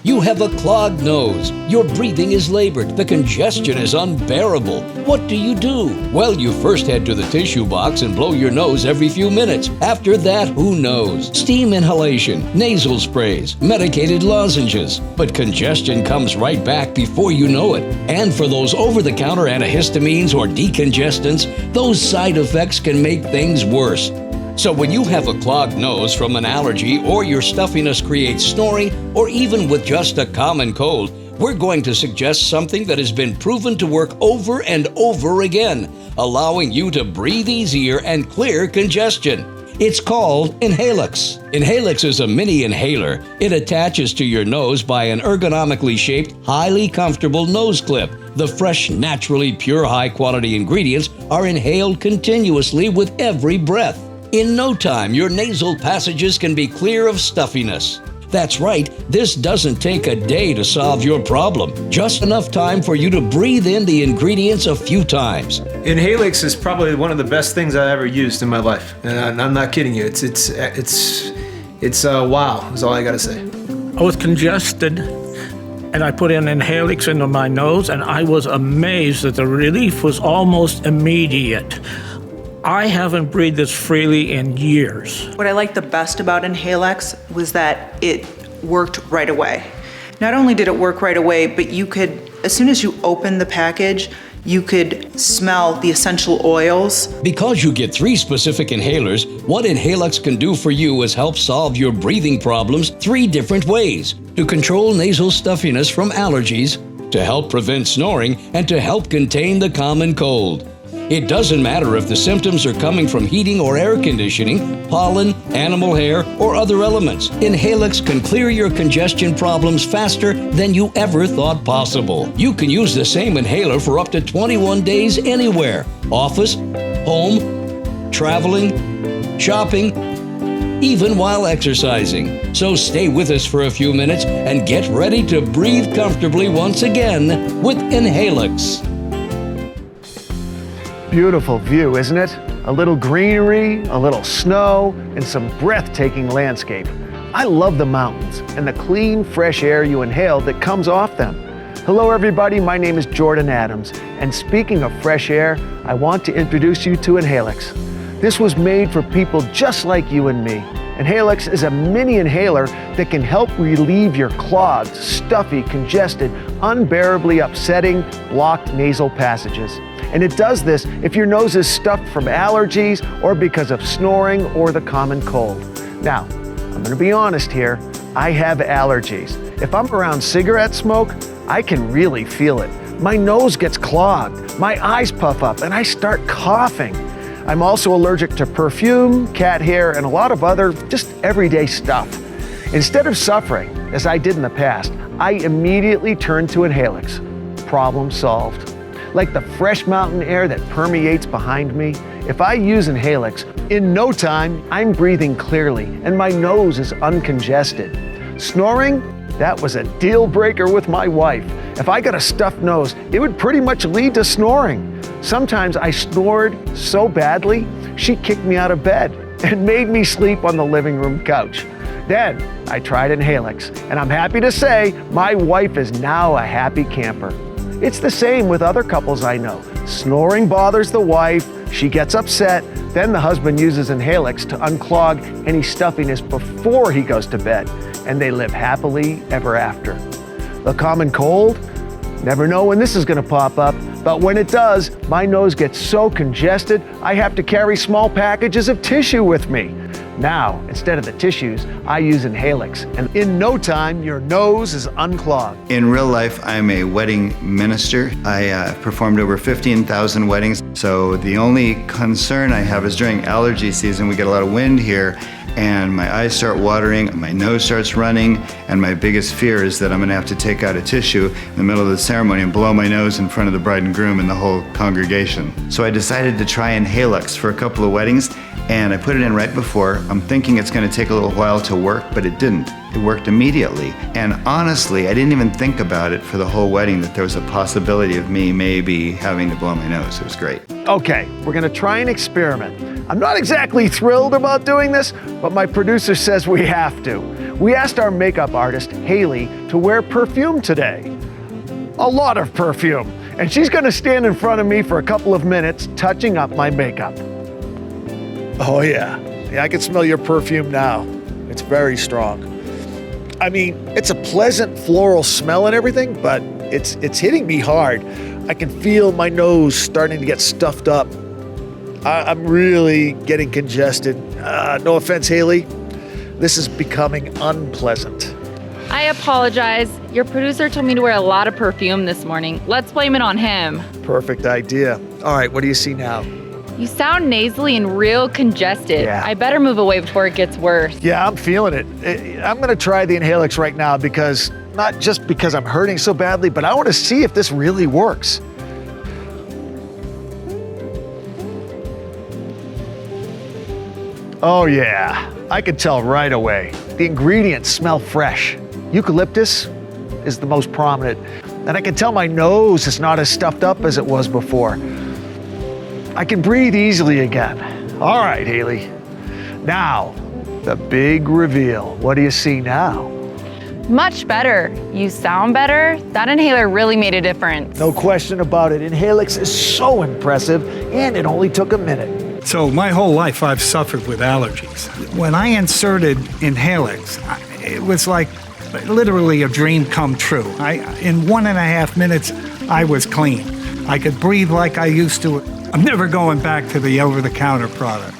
You have a clogged nose. Your breathing is labored. The congestion is unbearable. What do? Well, you first head to the tissue box and blow your nose every few minutes. After that, who knows? Steam inhalation, nasal sprays, medicated lozenges. But congestion comes right back before you know it. And for those over-the-counter antihistamines or decongestants, those side effects can make things worse. So when you have a clogged nose from an allergy or your stuffiness creates snoring or even with just a common cold, we're going to suggest something that has been proven to work over and over again, allowing you to breathe easier and clear congestion. It's called Inhaluxe. Inhaluxe is a mini inhaler. It attaches to your nose by an ergonomically shaped, highly comfortable nose clip. The fresh, naturally pure, high-quality ingredients are inhaled continuously with every breath. In no time, your nasal passages can be clear of stuffiness. That's right, this doesn't take a day to solve your problem. Just enough time for you to breathe in the ingredients a few times. Inhaluxe is probably one of the best things I've ever used in my life. And I'm not kidding you. It's wow, is all I gotta say. I was congested, and I put in Inhaluxe into my nose, and I was amazed that the relief was almost immediate. I haven't breathed this freely in years. What I liked the best about Inhaluxe was that it worked right away. Not only did it work right away, but you could, as soon as you opened the package, you could smell the essential oils. Because you get 3 specific inhalers, what Inhaluxe can do for you is help solve your breathing problems 3 different ways: to control nasal stuffiness from allergies, to help prevent snoring, and to help contain the common cold. It doesn't matter if the symptoms are coming from heating or air conditioning, pollen, animal hair, or other elements. Inhaluxe can clear your congestion problems faster than you ever thought possible. You can use the same inhaler for up to 21 days anywhere: office, home, traveling, shopping, even while exercising. So stay with us for a few minutes and get ready to breathe comfortably once again with Inhaluxe. Beautiful view, isn't it? A little greenery, a little snow, and some breathtaking landscape. I love the mountains and the clean, fresh air you inhale that comes off them. Hello everybody, my name is Jordan Adams, and speaking of fresh air, I want to introduce you to Inhaluxe. This was made for people just like you and me. Inhaluxe is a mini inhaler that can help relieve your clogged, stuffy, congested, unbearably upsetting, blocked nasal passages. And it does this if your nose is stuffed from allergies or because of snoring or the common cold. Now, I'm gonna be honest here, I have allergies. If I'm around cigarette smoke, I can really feel it. My nose gets clogged, my eyes puff up, and I start coughing. I'm also allergic to perfume, cat hair, and a lot of other just everyday stuff. Instead of suffering, as I did in the past, I immediately turned to Inhaluxe. Problem solved. Like the fresh mountain air that permeates behind me, if I use Inhaluxe, in no time, I'm breathing clearly and my nose is uncongested. Snoring? That was a deal breaker with my wife. If I got a stuffed nose, it would pretty much lead to snoring. Sometimes I snored so badly, she kicked me out of bed and made me sleep on the living room couch. Then I tried Inhaluxe, and I'm happy to say my wife is now a happy camper. It's the same with other couples I know. Snoring bothers the wife, she gets upset, then the husband uses Inhaluxe to unclog any stuffiness before he goes to bed, and they live happily ever after. The common cold? Never know when this is gonna pop up, but when it does, my nose gets so congested, I have to carry small packages of tissue with me. Now, instead of the tissues, I use Inhaluxe, and in no time, your nose is unclogged. In real life, I'm a wedding minister. I performed over 15,000 weddings. So the only concern I have is during allergy season, we get a lot of wind here, and my eyes start watering, my nose starts running, and my biggest fear is that I'm gonna have to take out a tissue in the middle of the ceremony and blow my nose in front of the bride and groom and the whole congregation. So I decided to try Inhaluxe for a couple of weddings, and I put it in right before. I'm thinking it's gonna take a little while to work, but it didn't. It worked immediately. And honestly, I didn't even think about it for the whole wedding that there was a possibility of me maybe having to blow my nose. It was great. Okay, we're gonna try an experiment. I'm not exactly thrilled about doing this, but my producer says we have to. We asked our makeup artist, Haley, to wear perfume today. A lot of perfume. And she's gonna stand in front of me for a couple of minutes, touching up my makeup. Oh yeah, I can smell your perfume now. It's very strong. I mean, it's a pleasant floral smell and everything, but it's hitting me hard. I can feel my nose starting to get stuffed up. I'm really getting congested. No offense, Haley. This is becoming unpleasant. I apologize. Your producer told me to wear a lot of perfume this morning. Let's blame it on him. Perfect idea. All right, what do you see now? You sound nasally and real congested. Yeah. I better move away before it gets worse. Yeah, I'm feeling it. I'm gonna try the Inhaluxe right now because, not just because I'm hurting so badly, but I wanna see if this really works. Oh yeah, I can tell right away. The ingredients smell fresh. Eucalyptus is the most prominent, and I can tell my nose is not as stuffed up as it was before. I can breathe easily again. All right, Haley. Now, the big reveal. What do you see now? Much better. You sound better. That inhaler really made a difference. No question about it. Inhaluxe is so impressive, and it only took a minute. So my whole life I've suffered with allergies. When I inserted Inhaluxe, it was like literally a dream come true. In 1.5 minutes, I was clean. I could breathe like I used to. I'm never going back to the over-the-counter product.